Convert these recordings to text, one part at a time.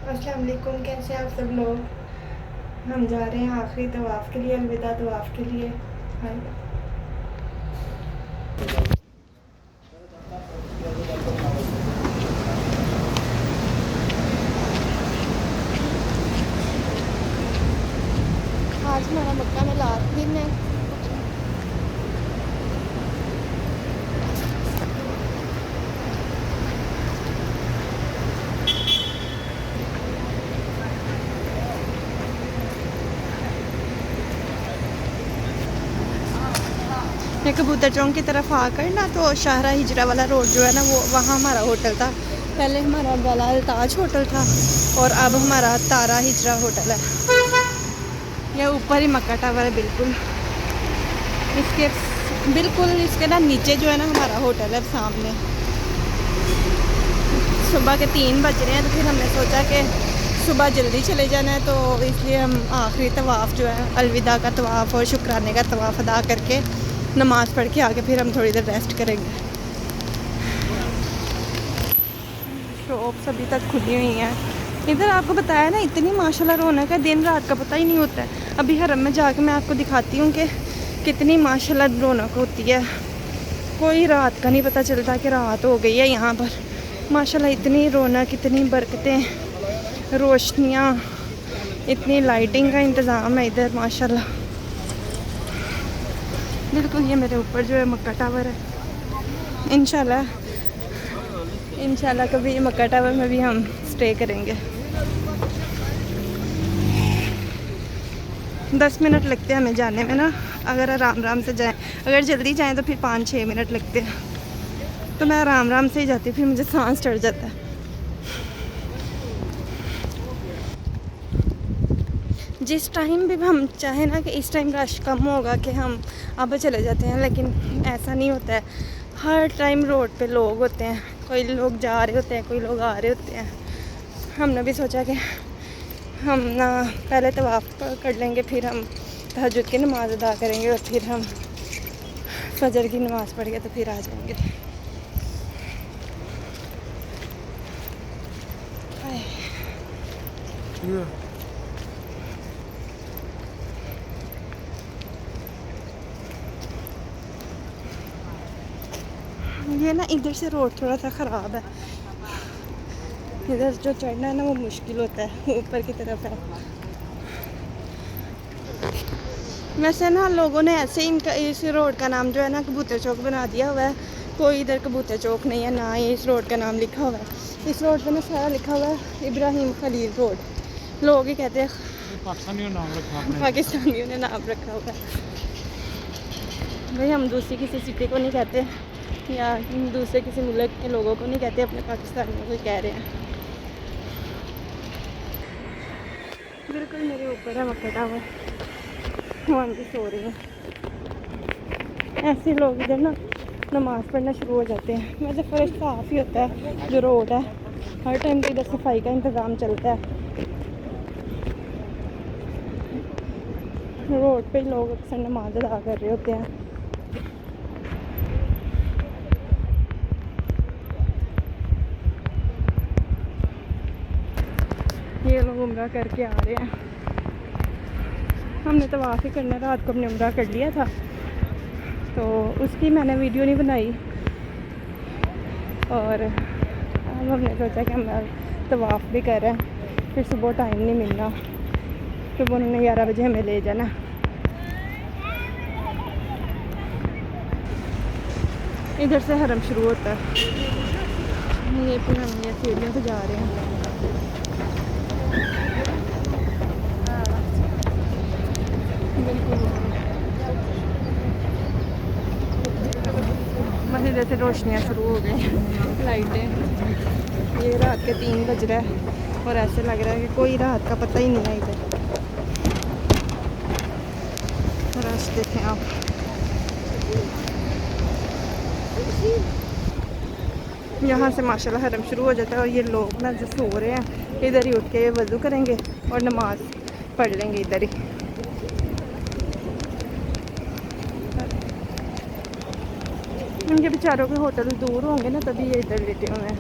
अस्सलाम वालेकुम, कैसे हैं आप सब लोग। हम जा रहे हैं आखिरी तवाफ़ के लिए, अलविदा तवाफ़ के लिए। हाय। आज हमारा मक्का में लास्ट दिन है। ये कबूतर चौक की तरफ आकर ना तो शाहरा हिजरा वाला रोड जो है ना वो वहाँ हमारा होटल था। पहले हमारा बलाल ताज होटल था और अब हमारा तारा हिजरा होटल है। यह ऊपर ही मक्का टावर है बिल्कुल। इसके बिल्कुल इसके ना नीचे जो है ना हमारा होटल है सामने। सुबह के 3 बज रहे हैं तो फिर हमने सोचा कि सुबह जल्दी चले जाना है, तो इसलिए हम आखिरी तवाफ़ जो है अलविदा का तवाफ़ और शुक्राने का तवाफ़ अदा करके नमाज़ पढ़ के आके फिर हम थोड़ी देर रेस्ट करेंगे। शॉप्स अभी तक खुली हुई हैं। इधर आपको बताया ना इतनी माशाल्लाह रौनक है, दिन रात का पता ही नहीं होता है। अभी हरम में जाके मैं आपको दिखाती हूँ कि कितनी माशाल्लाह रौनक होती है। कोई रात का नहीं पता चलता कि रात हो गई है यहाँ पर। माशाल्लाह इतनी रौनक, इतनी बरकतें, रोशनियाँ, इतनी लाइटिंग का इंतज़ाम है इधर माशाल्लाह। बिल्कुल ये मेरे ऊपर जो है मक्का टावर है। इंशाल्लाह कभी मक्का टावर में भी हम स्टे करेंगे। 10 मिनट लगते हैं हमें जाने में ना, अगर आराम से जाएं। अगर जल्दी जाएं तो फिर 5-6 मिनट लगते हैं। तो मैं आराम से ही जाती हूँ, फिर मुझे सांस चढ़ जाता है। जिस टाइम भी हम चाहें ना कि इस टाइम रश कम होगा कि हम अब चले जाते हैं, लेकिन ऐसा नहीं होता है। हर टाइम रोड पे लोग होते हैं, कोई लोग जा रहे होते हैं, कोई लोग आ रहे होते हैं। हमने भी सोचा कि हम ना पहले तवाफ़ कर लेंगे, फिर हम तहज्जुद की नमाज़ अदा करेंगे और फिर हम फजर की नमाज़ पढ़ के तो फिर आ जाएंगे। ये ना इधर से रोड थोड़ा सा ख़राब है। इधर जो चढ़ना है ना वो मुश्किल होता है, ऊपर की तरफ है। वैसे ना लोगों ने ऐसे ही इनका इस रोड का नाम जो है ना कबूतर चौक बना दिया हुआ है। कोई इधर कबूतर चौक नहीं है, ना ही इस रोड का नाम लिखा हुआ है। इस रोड पे ना सारा लिखा हुआ है इब्राहिम खलील रोड। लोग ही कहते हैं पाकिस्तानियों ने नाम रखा हुआ है। भाई हम दूसरी किसी सिटी को नहीं कहते या दूसरे किसी मुल्क के लोगों को नहीं कहते, अपने पाकिस्तानियों को कह रहे हैं। बिल्कुल मेरे ऊपर है मक्का टावर, वहाँ भी सो रही हूँ। ऐसे लोग इधर ना नमाज़ पढ़ना शुरू हो जाते हैं। वैसे फर्श साफ़ ही होता है जो रोड है, हर टाइम तो इधर सफाई का इंतज़ाम चलता है। रोड पे लोग अक्सर नमाज अदा कर रहे होते हैं। ये लोग उम्रा करके आ रहे हैं। हमने तवाफ़ ही करना, रात को हमने उम्रा कर लिया था तो उसकी मैंने वीडियो नहीं बनाई, और अब हमने सोचा कि हम तवाफ़ भी कर रहे हैं। फिर सुबह टाइम नहीं मिलना, सुबह उन्होंने 11 बजे हमें ले जाना। इधर से हरम शुरू होता है। ये फिर हम ये सीढ़ियों से जा रहे हैं। बस इधर से रोशनियाँ शुरू हो गई, लाइटें। ये रात के 3 बज रहा है और ऐसे लग रहा है कि कोई रात का पता ही नहीं है इधर। रश देखें आप। यहाँ से माशाल्लाह हरम शुरू हो जाता है और ये लोग ना जो सो रहे हैं इधर ही उठ के वज़ू करेंगे और नमाज पढ़ लेंगे इधर ही। उनके बेचारों के होटल दूर होंगे ना, तभी ये इधर लेटे हुए हैं।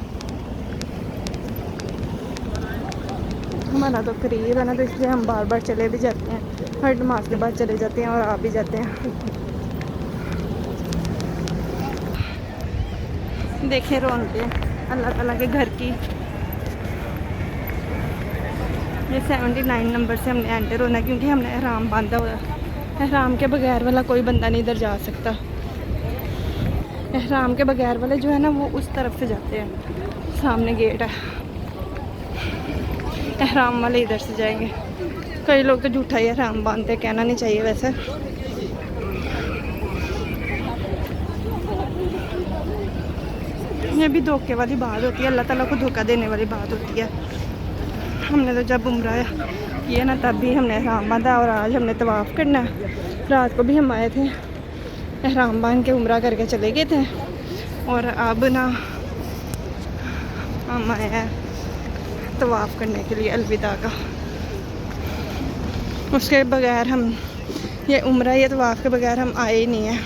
हमारा तो करीब है ना, तो इसलिए हम बार बार चले भी जाते हैं, हर नमाज के बाद चले जाते हैं और आ भी जाते हैं। देखें रौनकें अल्लाह ताला के घर की। ये 79 नंबर से हमने एंटर होना है क्योंकि हमने एहराम बांधा हुआ है। एहराम के बगैर वाला कोई बंदा नहीं इधर जा सकता। एहराम के बगैर वाले जो है ना वो उस तरफ से जाते हैं, सामने गेट है। एहराम वाले इधर से जाएंगे। कई लोग तो झूठा ही एहराम बांधते, कहना नहीं चाहिए वैसे। ये भी धोखे वाली बात होती है, अल्लाह ताला को धोखा देने वाली बात होती है। हमने तो जब उम्रा किया ना तब भी हमने एहराम बांधा और आज हमने तवाफ़ करना है। रात को भी हम आए थे, एहराम बांध के उम्रा करके चले गए थे और अब ना हम आए हैं तवाफ़ करने के लिए अलविदा का। उसके बगैर हम ये उम्रा ये तवाफ़ के बगैर हम आए ही नहीं हैं।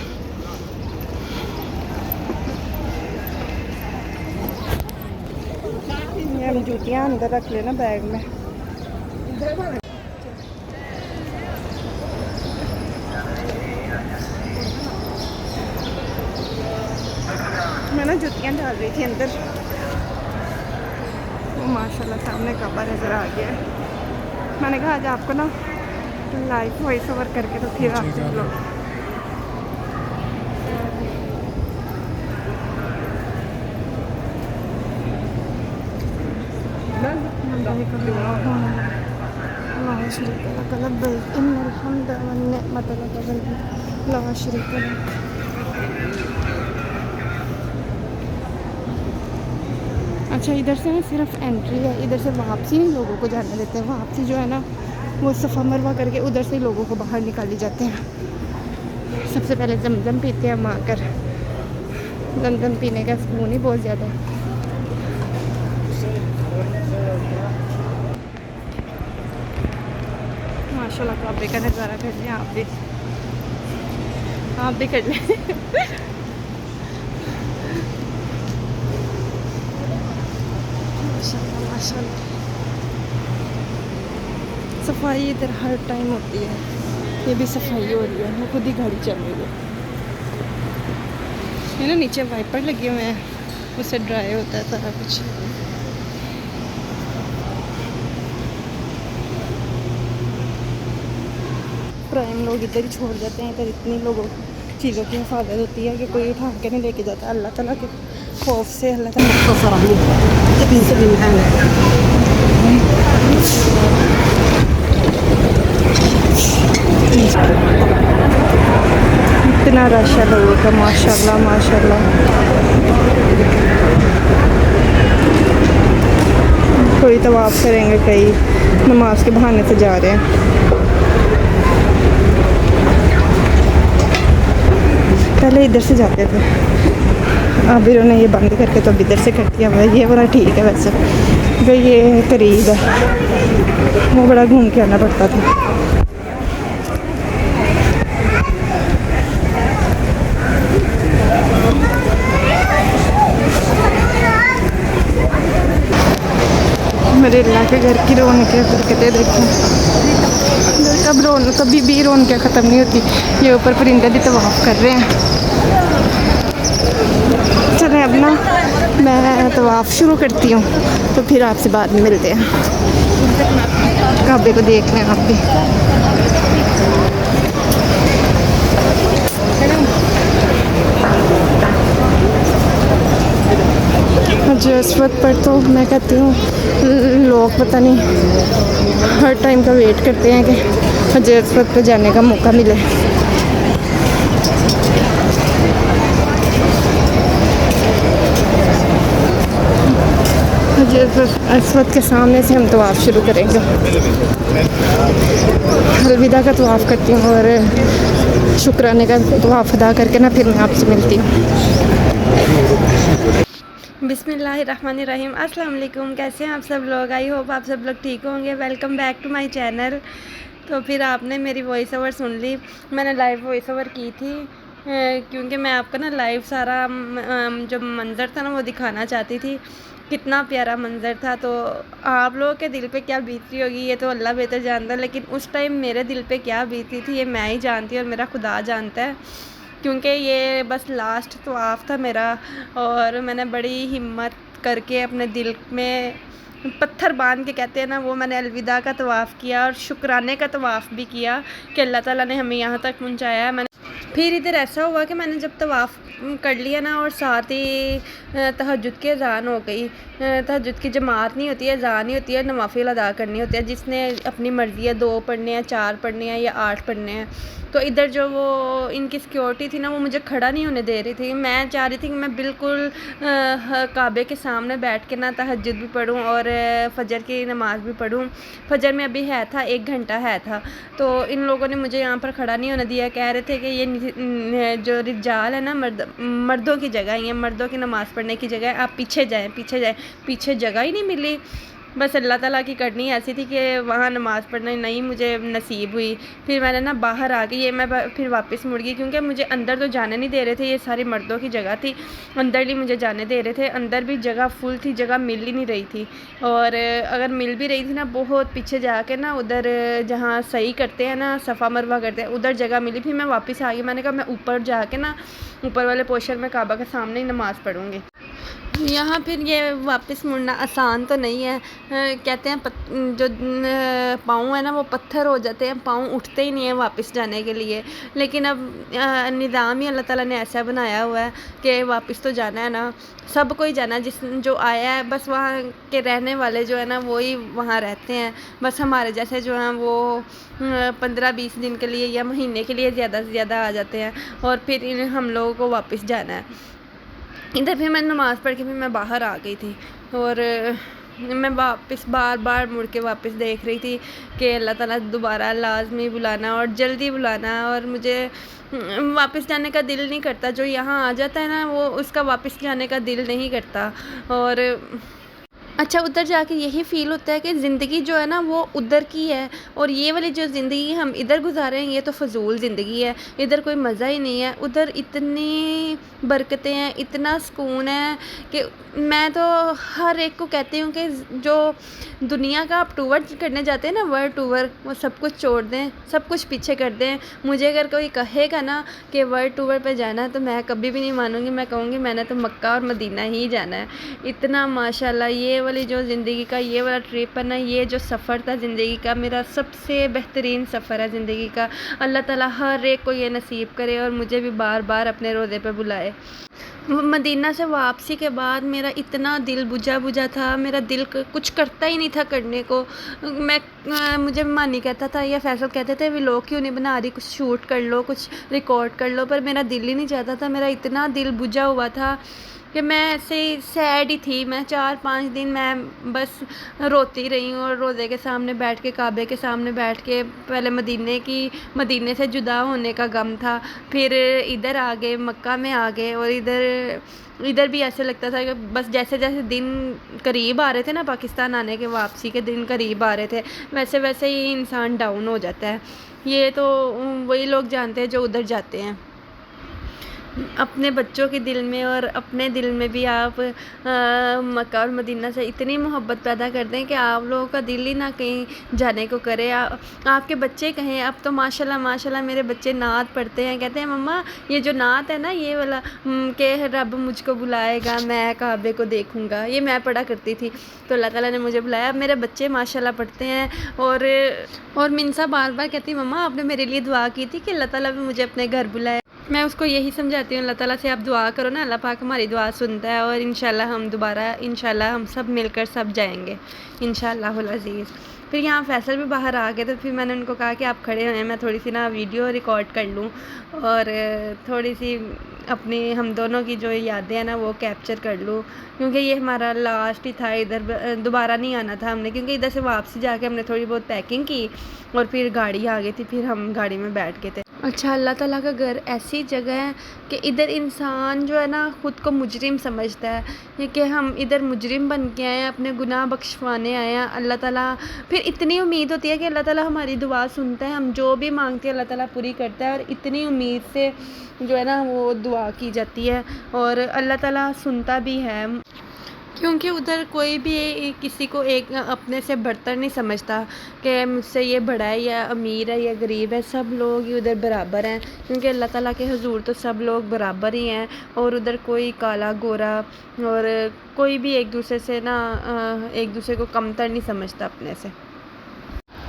ये हम जूतियाँ अंदर रख लेना बैग में। मैं ना जूतियाँ डाल रही थी अंदर, वो माशाल्लाह सामने काबा नज़र आ गया। मैंने कहा आज आपको ना लाइव वॉइस ओवर करके तो फिर आप लोग अच्छा इधर से ना सिर्फ एंट्री है, इधर से वापसी नहीं लोगों को जाने देते हैं। वापसी जो है ना वो सफ़ा मरवा करके उधर से लोगों को बाहर निकाली जाते हैं। सबसे पहले जमजम पीते हैं हम आकर। जमजम पीने का सुकून ही बहुत ज़्यादा है। माशाल्लाह काबे का नज़ारा कर लें आप भी कर लें। माशाल्लाह सफाई इधर हर टाइम होती है। ये भी सफाई हो रही है, वो खुद ही गाड़ी चल रही है। ये ना नीचे वाइपर लगे हुए हैं, उससे ड्राई होता है सारा कुछ। प्राइम लोग इधर ही छोड़ जाते हैं। इधर इतनी लोगों चीज़ों की हिफाजत होती है कि कोई उठा के नहीं लेके जाता। अल्लाह ताला के खौफ से अल्लाह ताला इतना रश है लोगों का, माशाल्लाह माशाल्लाह। कोई तवाफ़ करेंगे, कई नमाज के बहाने से जा रहे हैं। पहले इधर से जाते थे, अब इन्होंने ये बंद करके तो अब इधर से कर दिया हुआ है। ये बड़ा ठीक है वैसे, जो ये करीब है वो बड़ा घूम के आना पड़ता था। मेरे अल्लाह के घर की रौनकें बरकतें देखें। कभी भी रौनकें ख़त्म नहीं होती। ये ऊपर परिंदे भी तवाफ़ कर रहे हैं। चलें अब ना मैं तवाफ़ शुरू करती हूँ, तो फिर आपसे बाद में मिलते हैं। काबे को देख लें आप भी। इस वक्त पर तो मैं कहती हूँ लोग पता नहीं हर टाइम का वेट करते हैं कि मुझे इस वक्त पर जाने का मौका मिले। इस वक्त के सामने से हम तवाफ़ शुरू करेंगे। अलविदा का तवाफ़ करती हूँ और शुक्राने का तवाफ़ अदा करके ना फिर मैं आपसे मिलती हूँ। बिस्मिल्लाहिर्रहमानिर्रहीम। अस्सलाम वालेकुम। कैसे हैं आप सब लोग? आई होप आप सब लोग ठीक होंगे। Welcome back to my channel. तो फिर आपने मेरी वॉइस ओवर सुन ली। मैंने लाइव वॉइस ओवर की थी क्योंकि मैं आपको ना लाइव सारा जो मंज़र था ना वो दिखाना चाहती थी। कितना प्यारा मंज़र था। तो आप लोगों के दिल पे क्या बीती होगी ये तो अल्लाह बेहतर जानता है, लेकिन उस टाइम मेरे दिल पे क्या बीती थी ये मैं ही जानती हूँ और मेरा खुदा जानता है। क्योंकि ये बस लास्ट तवाफ़ था मेरा, और मैंने बड़ी हिम्मत करके अपने दिल में पत्थर बांध के कहते हैं ना, वो मैंने अलविदा का तवाफ़ किया और शुक्राने का तवाफ़ भी किया कि अल्लाह ताला ने हमें यहाँ तक पहुँचाया है। फिर इधर ऐसा हुआ कि मैंने जब तवाफ़ कर लिया ना, और साथ ही तहज्जुद की अज़ान हो गई। तहज्जुद की जमात नहीं होती है, अज़ान ही होती है, नवाफ़िल अदा करनी होती है। जिसने अपनी मर्ज़ी है 2 पढ़ने हैं, 4 पढ़ने हैं या 8 पढ़ने हैं। तो इधर जो वो इनकी सिक्योरिटी थी ना, वो मुझे खड़ा नहीं होने दे रही थी। मैं चाह रही थी कि मैं बिल्कुल काबे के सामने बैठ के ना तहज्जुद भी पढ़ूँ और फ़जर की नमाज़ भी पढ़ूँ। फ़जर में अभी है था 1 घंटा है था, तो इन लोगों ने मुझे यहाँ पर खड़ा नहीं होने दिया। कह रहे थे कि ये जो रिजाल है ना, मर्दों की जगह है, ये मर्दों की नमाज़ पढ़ने की जगह है, आप पीछे जाएँ, पीछे जाएँ। पीछे जगह ही नहीं मिली। बस अल्लाह ताला की करनी ऐसी थी कि वहाँ नमाज़ पढ़ना नहीं मुझे नसीब हुई। फिर मैंने ना बाहर आ गई, ये मैं फिर वापस मुड़ गई, क्योंकि मुझे अंदर तो जाने नहीं दे रहे थे। ये सारी मर्दों की जगह थी, अंदर नहीं मुझे जाने दे रहे थे। अंदर भी जगह फुल थी, जगह मिल ही नहीं रही थी। और अगर मिल भी रही थी ना, बहुत पीछे जाके ना, उधर जहाँ सही करते हैं ना, सफ़ा मरवा करते हैं, उधर जगह मिली। फिर मैं वापस आ गई। मैंने कहा मैं ऊपर जाके ना, ऊपर वाले पोर्शन में काबा के सामने ही नमाज़ पढ़ूँगी। यहाँ फिर ये वापस मुड़ना आसान तो नहीं है। कहते हैं जो पाँव है ना, वो पत्थर हो जाते हैं, पाँव उठते ही नहीं हैं वापस जाने के लिए। लेकिन अब निज़ाम ही अल्लाह ताला ने ऐसा बनाया हुआ है कि वापस तो जाना है ना, सबको ही जाना है। जो आया है, बस वहाँ के रहने वाले जो है ना, वो ही वहाँ रहते हैं। बस हमारे जैसे जो हैं वो 15-20 दिन के लिए या महीने के लिए ज़्यादा से ज़्यादा आ जाते हैं, और फिर हम लोगों को वापस जाना है। इधर फिर मैं नमाज़ पढ़ के फिर मैं बाहर आ गई थी, और मैं वापस बार बार मुड़ के वापस देख रही थी कि अल्लाह ताला दोबारा लाज़मी बुलाना और जल्दी बुलाना। और मुझे वापस जाने का दिल नहीं करता। जो यहाँ आ जाता है ना, वो उसका वापस जाने का दिल नहीं करता। और अच्छा, उधर जाके यही फ़ील होता है कि ज़िंदगी जो है ना, वो उधर की है, और ये वाली जो ज़िंदगी हम इधर गुजारे हैं, ये तो फ़ज़ूल ज़िंदगी है। इधर कोई मज़ा ही नहीं है। उधर इतनी बरकतें हैं, इतना सुकून है कि मैं तो हर एक को कहती हूँ कि जो दुनिया का आप टूर करने जाते हैं ना, वर्ल्ड टूर, वो सब कुछ छोड़ दें, सब कुछ पीछे कर दें। मुझे अगर कोई कहेगा ना कि वर्ल्ड टूर पे जाना है, तो मैं कभी भी नहीं मानूँगी। मैं कहूँगी मैंने तो मक्का और मदीना ही जाना है। इतना माशाल्लाह, ये वाली जो ज़िंदगी का ये वाला ट्रिप है ना, ये जो सफ़र था ज़िंदगी का, मेरा सबसे बेहतरीन सफ़र है ज़िंदगी का। अल्लाह ताला हर एक को ये नसीब करे और मुझे भी बार बार अपने रोज़े पे बुलाए। मदीना से वापसी के बाद मेरा इतना दिल बुझा बुझा था, मेरा दिल कुछ करता ही नहीं था करने को। मुझे मानी कहता था या फैसल कहते थे व्लॉग क्यों नहीं बना रही, कुछ शूट कर लो, कुछ रिकॉर्ड कर लो, पर मेरा दिल ही नहीं चाहता था। मेरा इतना दिल बुझा हुआ था कि मैं ऐसे ही सैड ही थी। मैं 4-5 दिन मैं बस रोती रही हूँ, और रोज़े के सामने बैठ के, काबे के सामने बैठ के, पहले मदीने से जुदा होने का गम था। फिर इधर आ गए, मक्का में आ गए, और इधर भी ऐसे लगता था कि बस जैसे जैसे दिन करीब आ रहे थे ना, पाकिस्तान आने के वापसी के दिन करीब आ रहे थे, वैसे वैसे ही इंसान डाउन हो जाता है। ये तो वही लोग जानते हैं जो उधर जाते हैं। अपने बच्चों के दिल में और अपने दिल में भी आप मक्का और मदीना से इतनी मोहब्बत पैदा कर दें कि आप लोगों का दिल ही ना कहीं जाने को करे। आपके बच्चे कहें, अब तो माशाल्लाह माशाल्लाह मेरे बच्चे नात पढ़ते हैं, कहते हैं मम्मा ये जो नात है ना, ये वाला कि रब मुझको बुलाएगा, मैं काबे को देखूँगा, ये मैं पढ़ा करती थी। तो अल्लाह ताला ने मुझे बुलाया। मेरे बच्चे माशाल्लाह पढ़ते हैं। और मिनसा बार बार कहती मम्मा आपने मेरे लिए दुआ की थी कि अल्लाह ताला भी मुझे अपने घर बुलाए। मैं उसको यही समझाती हूँ, अल्लाह ताला से आप दुआ करो ना, अल्लाह पाक हमारी दुआ सुनता है, और इंशाल्लाह हम दोबारा इंशाल्लाह हम सब मिलकर सब जाएंगे इंशाल्लाहुल अज़ीज़। फिर यहाँ फैसल भी बाहर आ गए, तो फिर मैंने उनको कहा कि आप खड़े हैं, मैं थोड़ी सी ना वीडियो रिकॉर्ड कर लूँ, और थोड़ी सी अपनी हम दोनों की जो यादें हैं ना, वो कैप्चर कर लूँ, क्योंकि ये हमारा लास्ट ही था। इधर दोबारा नहीं आना था हमने, क्योंकि इधर से वापसी जाके हमने थोड़ी बहुत पैकिंग की, और फिर गाड़ी आ गई थी, फिर हम गाड़ी में बैठ गए थे। अच्छा, अल्लाह ताला का घर ऐसी जगह है कि इधर इंसान जो है ना, ख़ुद को मुजरिम समझता है, ये कि हम इधर मुजरिम बन के आए हैं, अपने गुनाह बख्शवाने आए हैं। अल्लाह ताला फिर इतनी उम्मीद होती है कि अल्लाह ताला हमारी दुआ सुनता है, हम जो भी मांगते हैं अल्लाह ताला पूरी करता है, और इतनी उम्मीद से जो है ना वो दुआ की जाती है, और अल्लाह ताला सुनता भी है। क्योंकि उधर कोई भी किसी को एक अपने से बढ़तर नहीं समझता कि मुझसे ये बड़ा है या अमीर है या गरीब है, सब लोग ही उधर बराबर हैं, क्योंकि अल्लाह ताला के हुजूर तो सब लोग बराबर ही हैं। और उधर कोई काला गोरा और कोई भी एक दूसरे से ना एक दूसरे को कमतर नहीं समझता अपने से।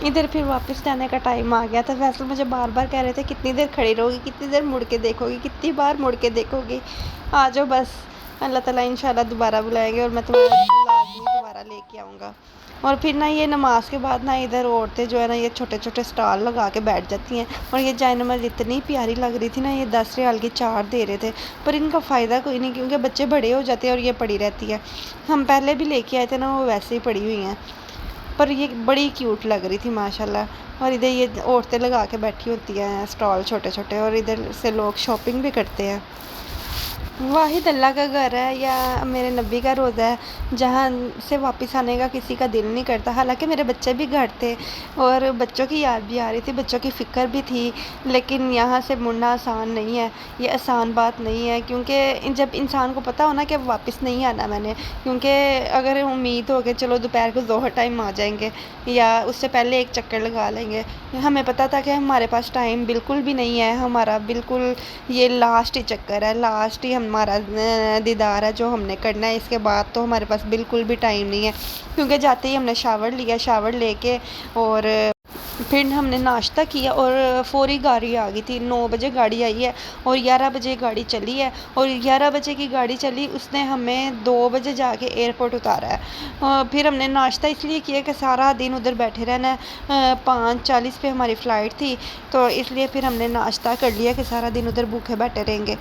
इधर फिर वापस जाने का टाइम आ गया था। फैसल मुझे बार बार कह रहे थे कितनी देर खड़ी रहोगी, कितनी देर मुड़ के देखोगी, कितनी बार मुड़ के देखोगी, आ जाओ बस, अल्लाह ताला इंशाल्लाह दोबारा बुलाएंगे और मैं तुम्हें लाजमी दोबारा लेके आऊँगा। और फिर ना ये नमाज के बाद ना इधर औरतें जो है ना ये छोटे छोटे स्टॉल लगा के बैठ जाती हैं। और ये जायनमाज़ इतनी प्यारी लग रही थी ना, ये 10 रियाल की 4 दे रहे थे, पर इनका फ़ायदा कोई नहीं क्योंकि बच्चे बड़े हो जाते हैं और ये पड़ी रहती है। हम पहले भी लेके आए थे ना, वो वैसे ही पड़ी हुई हैं, पर ये बड़ी क्यूट लग रही थी माशाल्लाह। और इधर ये औरतें लगा के बैठी होती हैं स्टॉल छोटे छोटे, और इधर से लोग शॉपिंग भी करते हैं। वाहिद अल्लाह का घर है या मेरे नबी का रोज़ा है जहाँ से वापस आने का किसी का दिल नहीं करता। हालांकि मेरे बच्चे भी घर थे और बच्चों की याद भी आ रही थी, बच्चों की फ़िक्र भी थी, लेकिन यहाँ से मुड़ना आसान नहीं है, ये आसान बात नहीं है। क्योंकि जब इंसान को पता हो ना कि अब वापस नहीं आना मैंने, क्योंकि अगर उम्मीद हो कि चलो दोपहर को ज़ोहर टाइम आ जाएंगे या उससे पहले एक चक्कर लगा लेंगे, हमें पता था कि हमारे पास टाइम बिल्कुल भी नहीं है, हमारा बिल्कुल ये लास्ट ही चक्कर है, लास्ट ही हमारा दीदार है जो हमने करना है, इसके बाद तो हमारे पास बिल्कुल भी टाइम नहीं है। क्योंकि जाते ही हमने शावर लिया, शावर लेके और फिर हमने नाश्ता किया और फ़ौरी गाड़ी आ गई थी। 9 बजे गाड़ी आई है और 11 बजे गाड़ी चली है, और 11 बजे की गाड़ी चली, उसने हमें 2 बजे जाके एयरपोर्ट उतारा है। फिर हमने नाश्ता इसलिए किया कि सारा दिन उधर बैठे रहना है। 5:40 पे हमारी फ़्लाइट थी, तो इसलिए फिर हमने नाश्ता कर लिया कि सारा दिन उधर भूखे बैठे रहेंगे।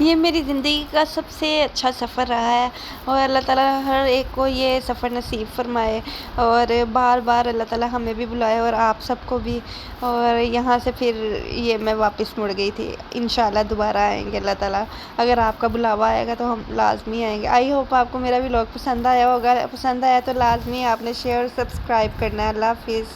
ये मेरी ज़िंदगी का सबसे अच्छा सफ़र रहा है और अल्लाह ताला हर एक को ये सफ़र नसीब फरमाए, और बार बार अल्लाह ताला हमें भी बुलाए और आप सबको भी। और यहाँ से फिर ये मैं वापस मुड़ गई थी, इंशाल्लाह दोबारा आएंगे अल्लाह ताला, अगर आपका बुलावा आएगा तो हम लाजमी आएंगे। आई होप आपको मेरा व्लॉग पसंद आया होगा, पसंद आया तो लाजमी आपने शेयर और सब्सक्राइब करना है। अल्लाह हाफिज़।